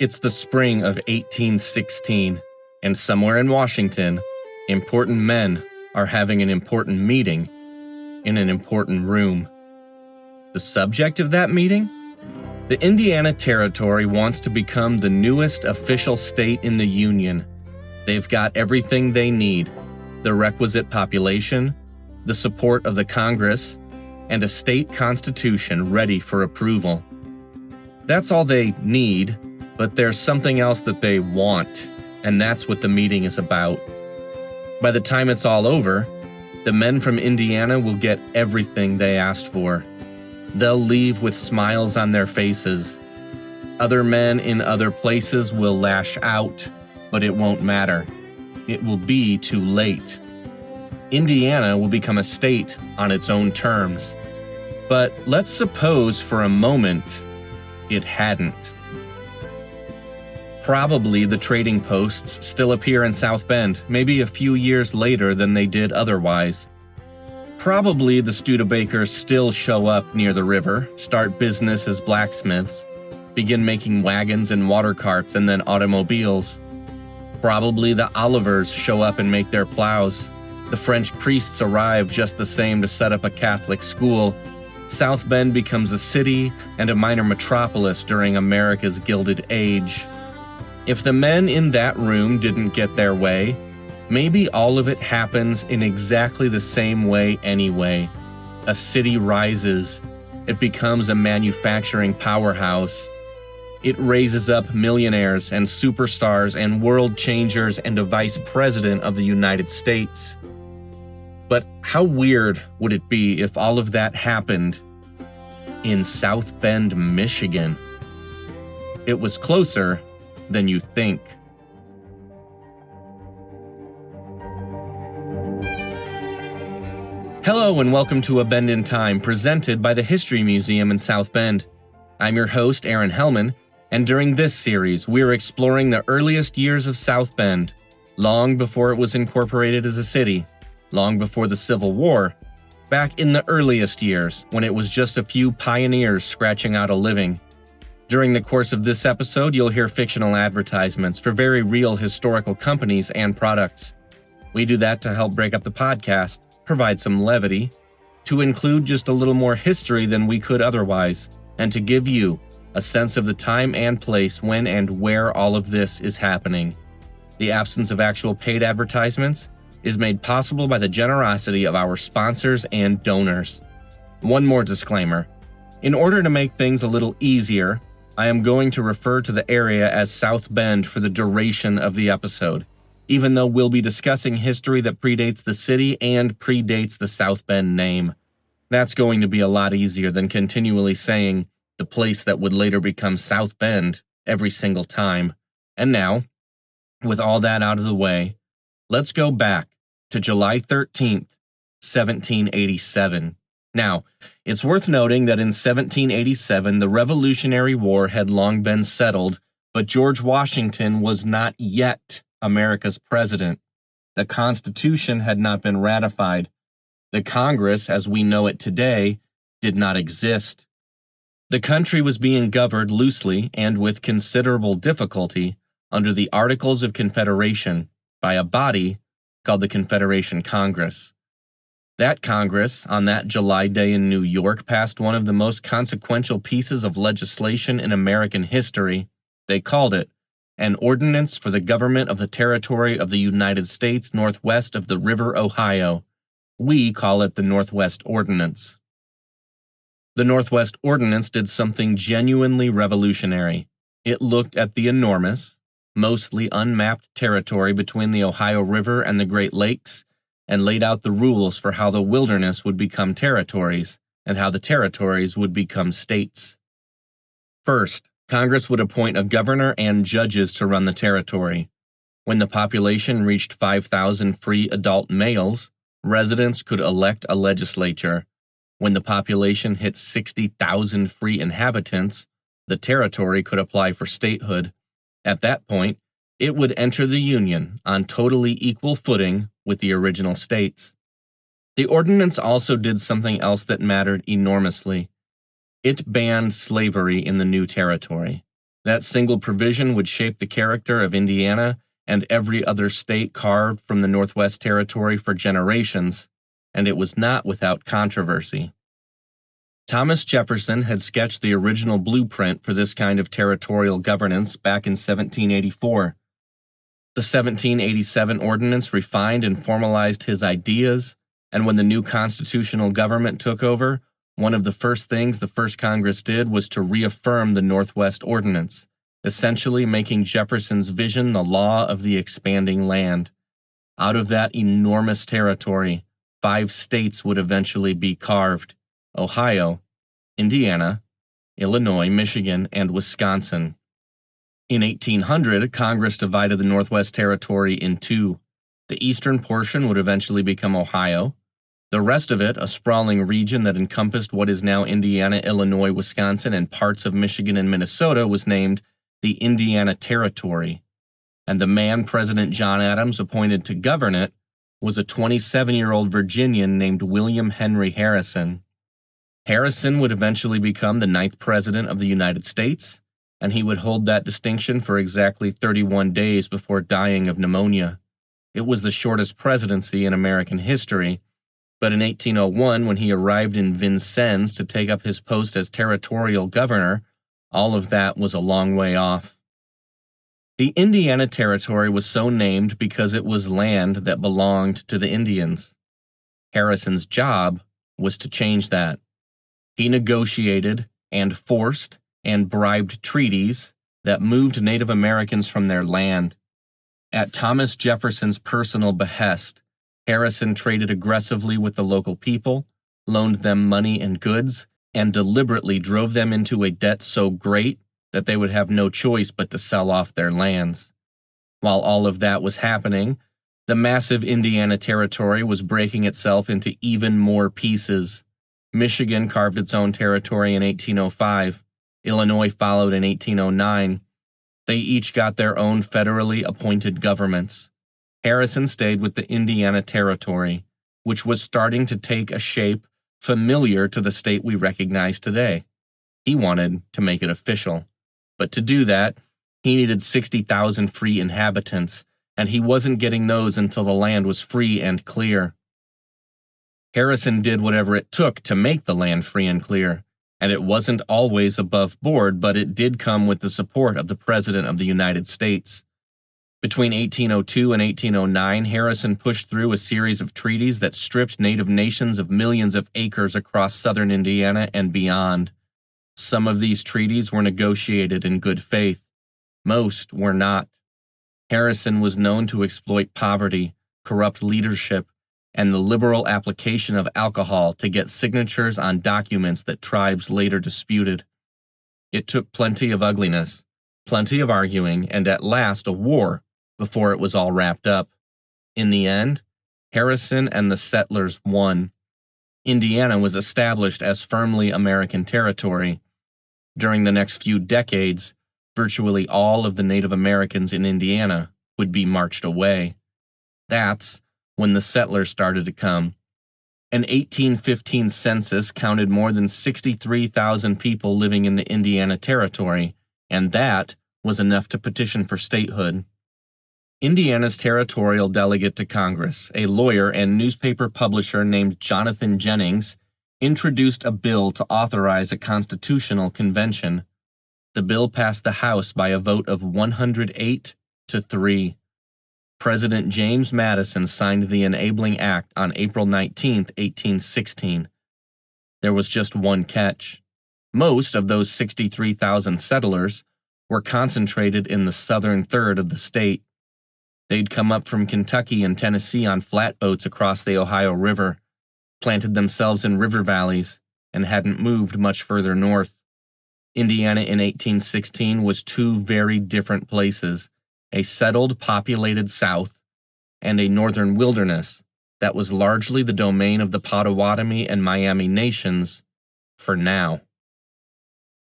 It's the spring of 1816, and somewhere in Washington, important men are having an important meeting in an important room. The subject of that meeting? The Indiana Territory wants to become the newest official state in the Union. They've got everything they need: the requisite population, the support of the Congress, and a state constitution ready for approval. That's all they need, but there's something else that they want, and that's what the meeting is about. By the time it's all over, the men from Indiana will get everything they asked for. They'll leave with smiles on their faces. Other men in other places will lash out, but it won't matter. It will be too late. Indiana will become a state on its own terms. But let's suppose for a moment it hadn't. Probably the trading posts still appear in South Bend, maybe a few years later than they did otherwise. Probably the Studebakers still show up near the river, start business as blacksmiths, begin making wagons and water carts and then automobiles. Probably the Olivers show up and make their plows. The French priests arrive just the same to set up a Catholic school. South Bend becomes a city and a minor metropolis during America's Gilded Age. If the men in that room didn't get their way, maybe all of it happens in exactly the same way anyway. A city rises. It becomes a manufacturing powerhouse. It raises up millionaires and superstars and world changers and a vice president of the United States. But how weird would it be if all of that happened in South Bend, Michigan? It was closer than you think. Hello and welcome to A Bend in Time, presented by the History Museum in South Bend. I'm your host, Aaron Helman, and during this series, we're exploring the earliest years of South Bend, long before it was incorporated as a city, long before the Civil War, back in the earliest years when it was just a few pioneers scratching out a living. During the course of this episode, you'll hear fictional advertisements for very real historical companies and products. We do that to help break up the podcast, provide some levity, to include just a little more history than we could otherwise, and to give you a sense of the time and place when and where all of this is happening. The absence of actual paid advertisements is made possible by the generosity of our sponsors and donors. One more disclaimer. In order to make things a little easier, I am going to refer to the area as South Bend for the duration of the episode, even though we'll be discussing history that predates the city and predates the South Bend name. That's going to be a lot easier than continually saying the place that would later become South Bend every single time. And now, with all that out of the way, let's go back to July 13th, 1787. Now, it's worth noting that in 1787, the Revolutionary War had long been settled, but George Washington was not yet America's president. The Constitution had not been ratified. The Congress, as we know it today, did not exist. The country was being governed loosely and with considerable difficulty under the Articles of Confederation by a body called the Confederation Congress. That Congress, on that July day in New York, passed one of the most consequential pieces of legislation in American history. They called it an Ordinance for the Government of the Territory of the United States Northwest of the River Ohio. We call it the Northwest Ordinance. The Northwest Ordinance did something genuinely revolutionary. It looked at the enormous, mostly unmapped territory between the Ohio River and the Great Lakes and laid out the rules for how the wilderness would become territories and how the territories would become states. First, Congress would appoint a governor and judges to run the territory. When the population reached 5,000 free adult males, residents could elect a legislature. When the population hit 60,000 free inhabitants, the territory could apply for statehood. At that point, it would enter the Union on totally equal footing with the original states. The ordinance also did something else that mattered enormously. It banned slavery in the new territory. That single provision would shape the character of Indiana and every other state carved from the Northwest Territory for generations, and it was not without controversy. Thomas Jefferson had sketched the original blueprint for this kind of territorial governance back in 1784. The 1787 Ordinance refined and formalized his ideas, and when the new constitutional government took over, one of the first things the first Congress did was to reaffirm the Northwest Ordinance, essentially making Jefferson's vision the law of the expanding land. Out of that enormous territory, 5 states would eventually be carved: Ohio, Indiana, Illinois, Michigan, and Wisconsin. In 1800, Congress divided the Northwest Territory in 2. The eastern portion would eventually become Ohio. The rest of it, a sprawling region that encompassed what is now Indiana, Illinois, Wisconsin, and parts of Michigan and Minnesota, was named the Indiana Territory. And the man President John Adams appointed to govern it was a 27-year-old Virginian named William Henry Harrison. Harrison would eventually become the 9th President of the United States, and he would hold that distinction for exactly 31 days before dying of pneumonia. It was the shortest presidency in American history, but in 1801, when he arrived in Vincennes to take up his post as territorial governor, all of that was a long way off. The Indiana Territory was so named because it was land that belonged to the Indians. Harrison's job was to change that. He negotiated and forced and bribed treaties that moved Native Americans from their land. At Thomas Jefferson's personal behest, Harrison traded aggressively with the local people, loaned them money and goods, and deliberately drove them into a debt so great that they would have no choice but to sell off their lands. While all of that was happening, the massive Indiana Territory was breaking itself into even more pieces. Michigan carved its own territory in 1805. Illinois followed in 1809. They each got their own federally appointed governments. Harrison stayed with the Indiana Territory, which was starting to take a shape familiar to the state we recognize today. He wanted to make it official. But to do that, he needed 60,000 free inhabitants, and he wasn't getting those until the land was free and clear. Harrison did whatever it took to make the land free and clear, and it wasn't always above board, but it did come with the support of the President of the United States. Between 1802 and 1809, Harrison pushed through a series of treaties that stripped Native nations of millions of acres across southern Indiana and beyond. Some of these treaties were negotiated in good faith. Most were not. Harrison was known to exploit poverty, corrupt leadership, and the liberal application of alcohol to get signatures on documents that tribes later disputed. It took plenty of ugliness, plenty of arguing, and at last a war before it was all wrapped up. In the end, Harrison and the settlers won. Indiana was established as firmly American territory. During the next few decades, virtually all of the Native Americans in Indiana would be marched away. That's when the settlers started to come. An 1815 census counted more than 63,000 people living in the Indiana Territory, and that was enough to petition for statehood. Indiana's territorial delegate to Congress, a lawyer and newspaper publisher named Jonathan Jennings, introduced a bill to authorize a constitutional convention. The bill passed the House by a vote of 108 to 3. President James Madison signed the enabling act on April 19, 1816. There was just one catch. Most of those 63,000 settlers were concentrated in the southern third of the state. They'd come up from Kentucky and Tennessee on flatboats across the Ohio River, planted themselves in river valleys, and hadn't moved much further north. Indiana in 1816 was 2 very different places, a settled, populated South, and a northern wilderness that was largely the domain of the Potawatomi and Miami nations, for now.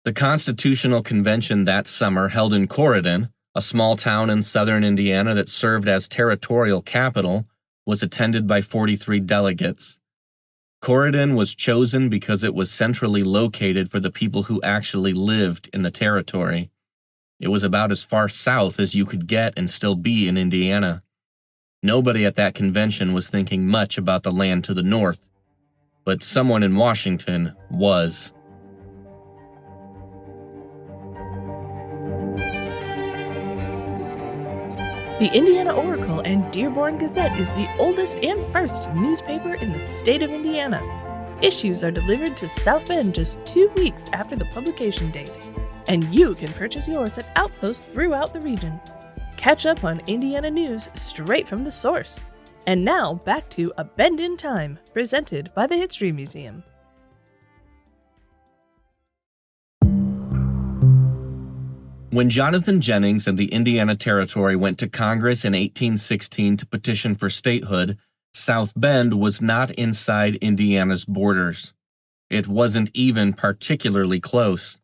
The Constitutional Convention that summer held in Corydon, a small town in southern Indiana that served as territorial capital, was attended by 43 delegates. Corydon was chosen because it was centrally located for the people who actually lived in the territory. It was about as far south as you could get and still be in Indiana. Nobody at that convention was thinking much about the land to the north, but someone in Washington was. The Indiana Oracle and Dearborn Gazette is the oldest and first newspaper in the state of Indiana. Issues are delivered to South Bend just 2 weeks after the publication date, and you can purchase yours at outposts throughout the region. Catch up on Indiana news straight from the source. And now back to A Bend in Time, presented by the History Museum. When Jonathan Jennings and the Indiana Territory went to Congress in 1816 to petition for statehood, South Bend was not inside Indiana's borders. It wasn't even particularly close.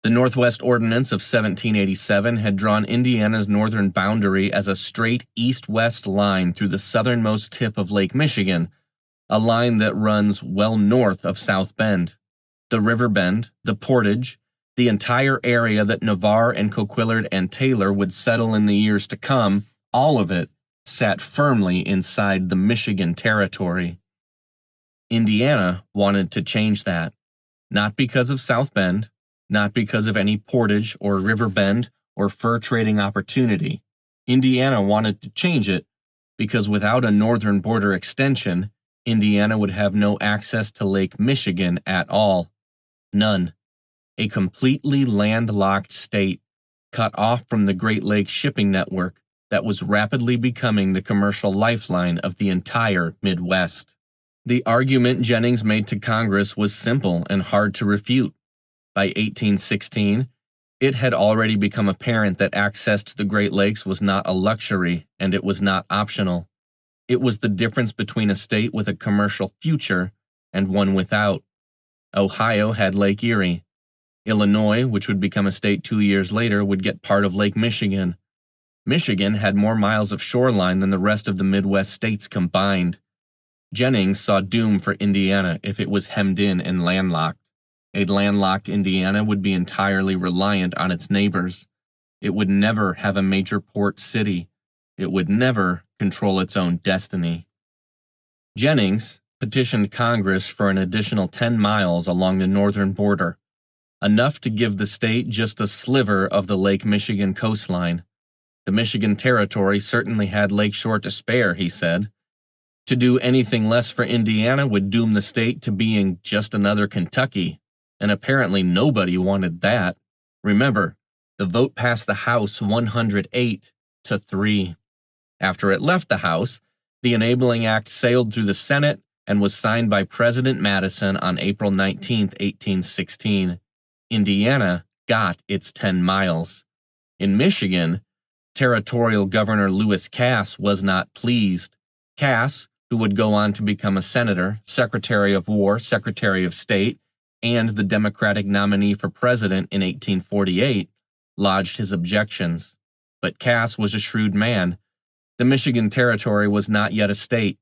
The Northwest Ordinance of 1787 had drawn Indiana's northern boundary as a straight east-west line through the southernmost tip of Lake Michigan, a line that runs well north of South Bend. The river bend, the portage, the entire area that Navarre and Coquillard and Taylor would settle in the years to come, all of it sat firmly inside the Michigan Territory. Indiana wanted to change that, not because of South Bend, not because of any portage or river bend or fur trading opportunity. Indiana wanted to change it because without a northern border extension, Indiana would have no access to Lake Michigan at all. None. A completely landlocked state, cut off from the Great Lakes shipping network that was rapidly becoming the commercial lifeline of the entire Midwest. The argument Jennings made to Congress was simple and hard to refute. By 1816, it had already become apparent that access to the Great Lakes was not a luxury and it was not optional. It was the difference between a state with a commercial future and one without. Ohio had Lake Erie. Illinois, which would become a state 2 years later, would get part of Lake Michigan. Michigan had more miles of shoreline than the rest of the Midwest states combined. Jennings saw doom for Indiana if it was hemmed in and landlocked. A landlocked Indiana would be entirely reliant on its neighbors. It would never have a major port city. It would never control its own destiny. Jennings petitioned Congress for an additional 10 miles along the northern border, enough to give the state just a sliver of the Lake Michigan coastline. The Michigan Territory certainly had lakeshore to spare, he said. To do anything less for Indiana would doom the state to being just another Kentucky, and apparently nobody wanted that. Remember, the vote passed the House 108-3. After it left the House, the Enabling Act sailed through the Senate and was signed by President Madison on April 19, 1816. Indiana got its 10 miles. In Michigan, Territorial Governor Lewis Cass was not pleased. Cass, who would go on to become a senator, Secretary of War, Secretary of State, and the Democratic nominee for president in 1848, lodged his objections. But Cass was a shrewd man. The Michigan Territory was not yet a state.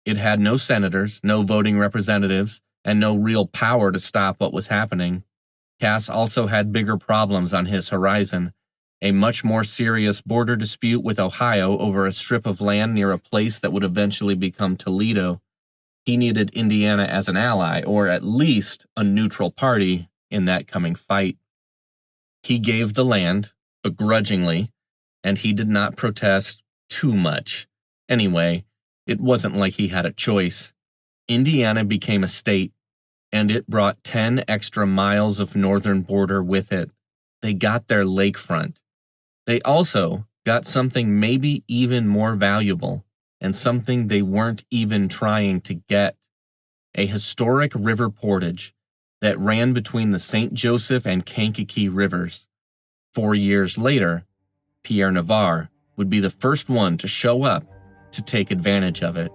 It had no senators, no voting representatives, and no real power to stop what was happening. Cass also had bigger problems on his horizon, a much more serious border dispute with Ohio over a strip of land near a place that would eventually become Toledo. He needed Indiana as an ally, or at least a neutral party, in that coming fight. He gave the land, begrudgingly, and he did not protest too much. Anyway, it wasn't like he had a choice. Indiana became a state, and it brought 10 extra miles of northern border with it. They got their lakefront. They also got something maybe even more valuable, and something they weren't even trying to get: a historic river portage that ran between the St. Joseph and Kankakee rivers. 4 years later, Pierre Navarre would be the first one to show up to take advantage of it.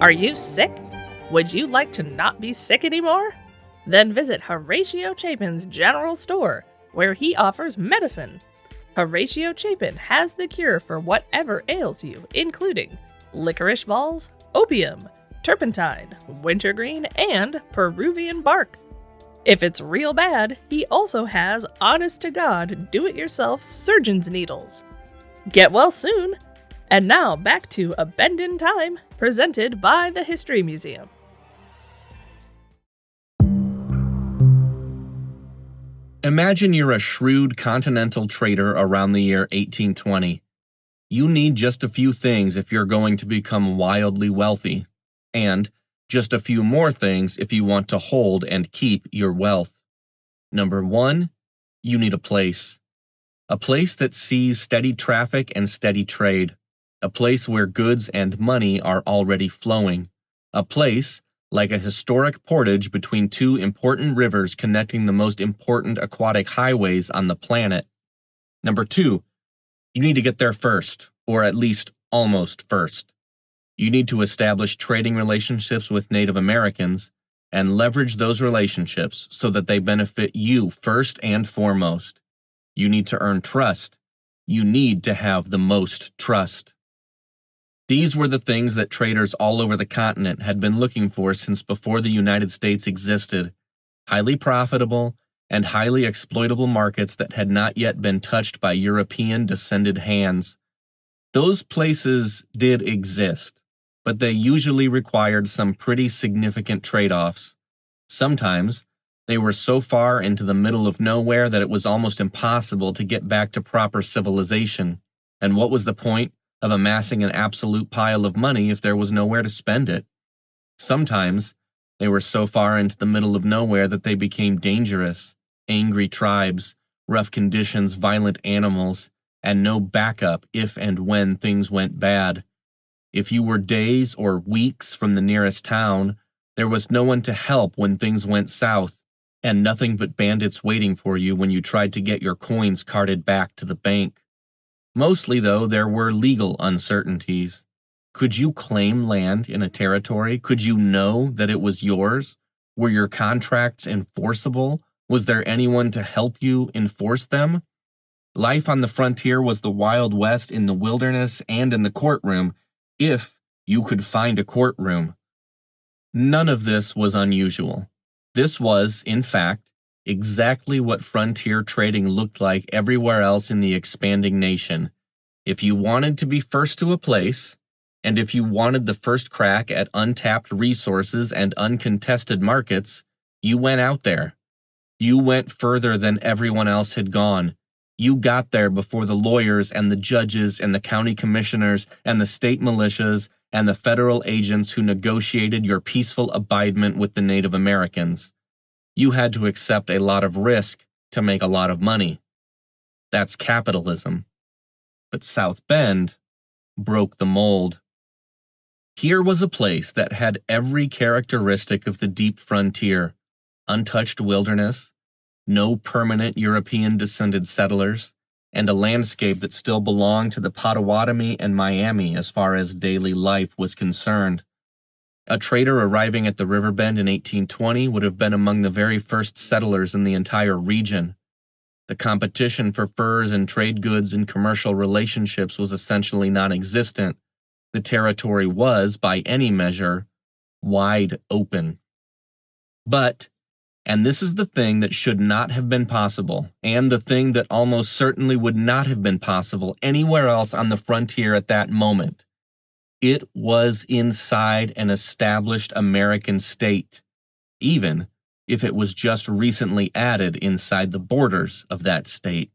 Are you sick? Would you like to not be sick anymore? Then visit Horatio Chapin's General Store, where he offers medicine. Horatio Chapin has the cure for whatever ails you, including licorice balls, opium, turpentine, wintergreen, and Peruvian bark. If it's real bad, he also has honest-to-God, do-it-yourself surgeon's needles. Get well soon! And now back to A Bend in Time, presented by the History Museum. Imagine you're a shrewd continental trader around the year 1820. You need just a few things if you're going to become wildly wealthy, and just a few more things if you want to hold and keep your wealth. Number 1, you need a place. A place that sees steady traffic and steady trade. A place where goods and money are already flowing. A place like a historic portage between two important rivers connecting the most important aquatic highways on the planet. Number 2, you need to get there first, or at least almost first. You need to establish trading relationships with Native Americans and leverage those relationships so that they benefit you first and foremost. You need to earn trust. You need to have the most trust. These were the things that traders all over the continent had been looking for since before the United States existed. Highly profitable and highly exploitable markets that had not yet been touched by European-descended hands. Those places did exist, but they usually required some pretty significant trade-offs. Sometimes, they were so far into the middle of nowhere that it was almost impossible to get back to proper civilization. And what was the point of amassing an absolute pile of money if there was nowhere to spend it? Sometimes, they were so far into the middle of nowhere that they became dangerous. Angry tribes, rough conditions, violent animals, and no backup if and when things went bad. If you were days or weeks from the nearest town, there was no one to help when things went south, and nothing but bandits waiting for you when you tried to get your coins carted back to the bank. Mostly, though, there were legal uncertainties. Could you claim land in a territory? Could you know that it was yours? Were your contracts enforceable? Was there anyone to help you enforce them? Life on the frontier was the Wild West in the wilderness and in the courtroom, if you could find a courtroom. None of this was unusual. This was, in fact, exactly what frontier trading looked like everywhere else in the expanding nation. If you wanted to be first to a place, and if you wanted the first crack at untapped resources and uncontested markets, you went out there. You went further than everyone else had gone. You got there before the lawyers and the judges and the county commissioners and the state militias and the federal agents who negotiated your peaceful abidement with the Native Americans. You had to accept a lot of risk to make a lot of money. That's capitalism. But South Bend broke the mold. Here was a place that had every characteristic of the deep frontier: untouched wilderness, no permanent European-descended settlers, and a landscape that still belonged to the Potawatomi and Miami as far as daily life was concerned. A trader arriving at the river bend in 1820 would have been among the very first settlers in the entire region. The competition for furs and trade goods and commercial relationships was essentially non-existent. The territory was, by any measure, wide open. But, and this is the thing that should not have been possible, and the thing that almost certainly would not have been possible anywhere else on the frontier at that moment, it was inside an established American state, even if it was just recently added inside the borders of that state.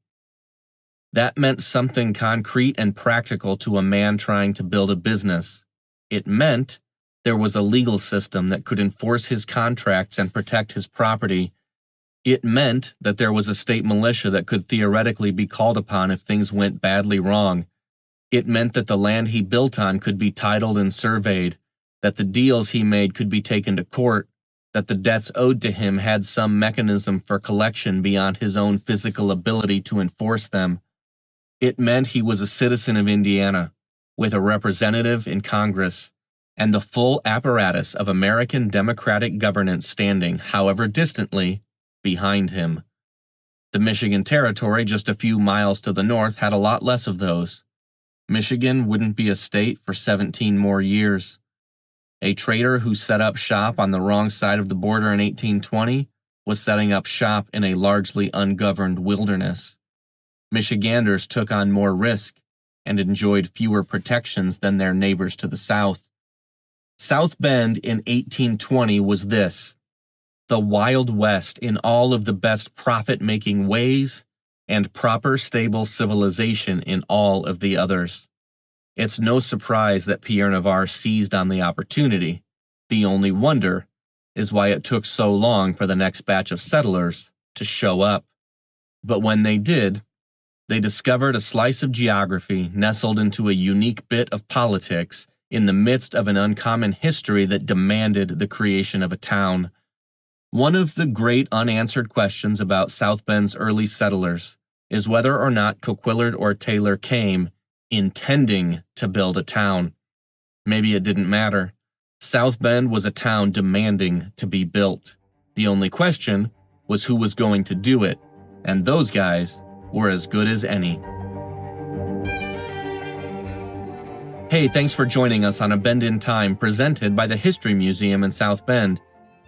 That meant something concrete and practical to a man trying to build a business. It meant there was a legal system that could enforce his contracts and protect his property. It meant that there was a state militia that could theoretically be called upon if things went badly wrong. It meant that the land he built on could be titled and surveyed, that the deals he made could be taken to court, that the debts owed to him had some mechanism for collection beyond his own physical ability to enforce them. It meant he was a citizen of Indiana, with a representative in Congress, and the full apparatus of American democratic governance standing, however distantly, behind him. The Michigan Territory, just a few miles to the north, had a lot less of those. Michigan wouldn't be a state for 17 more years. A trader who set up shop on the wrong side of the border in 1820 was setting up shop in a largely ungoverned wilderness. Michiganders took on more risk and enjoyed fewer protections than their neighbors to the south. South Bend in 1820 was this: the Wild West in all of the best profit-making ways and proper stable civilization in all of the others. It's no surprise that Pierre Navarre seized on the opportunity. The only wonder is why it took so long for the next batch of settlers to show up. But when they did, they discovered a slice of geography nestled into a unique bit of politics in the midst of an uncommon history that demanded the creation of a town. One of the great unanswered questions about South Bend's early settlers is whether or not Coquillard or Taylor came intending to build a town. Maybe it didn't matter. South Bend was a town demanding to be built. The only question was who was going to do it, and those guys were as good as any. Hey, thanks for joining us on A Bend in Time presented by the History Museum in South Bend.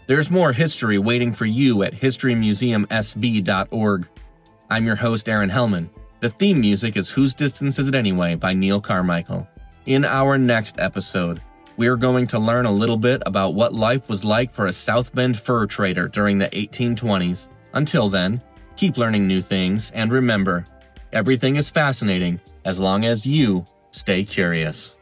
There's more history waiting for you at historymuseumsb.org. I'm your host, Aaron Helman. The theme music is Whose Distance Is It Anyway by Neil Carmichael. In our next episode, we are going to learn a little bit about what life was like for a South Bend fur trader during the 1820s. Until then, keep learning new things, and remember, everything is fascinating as long as you stay curious.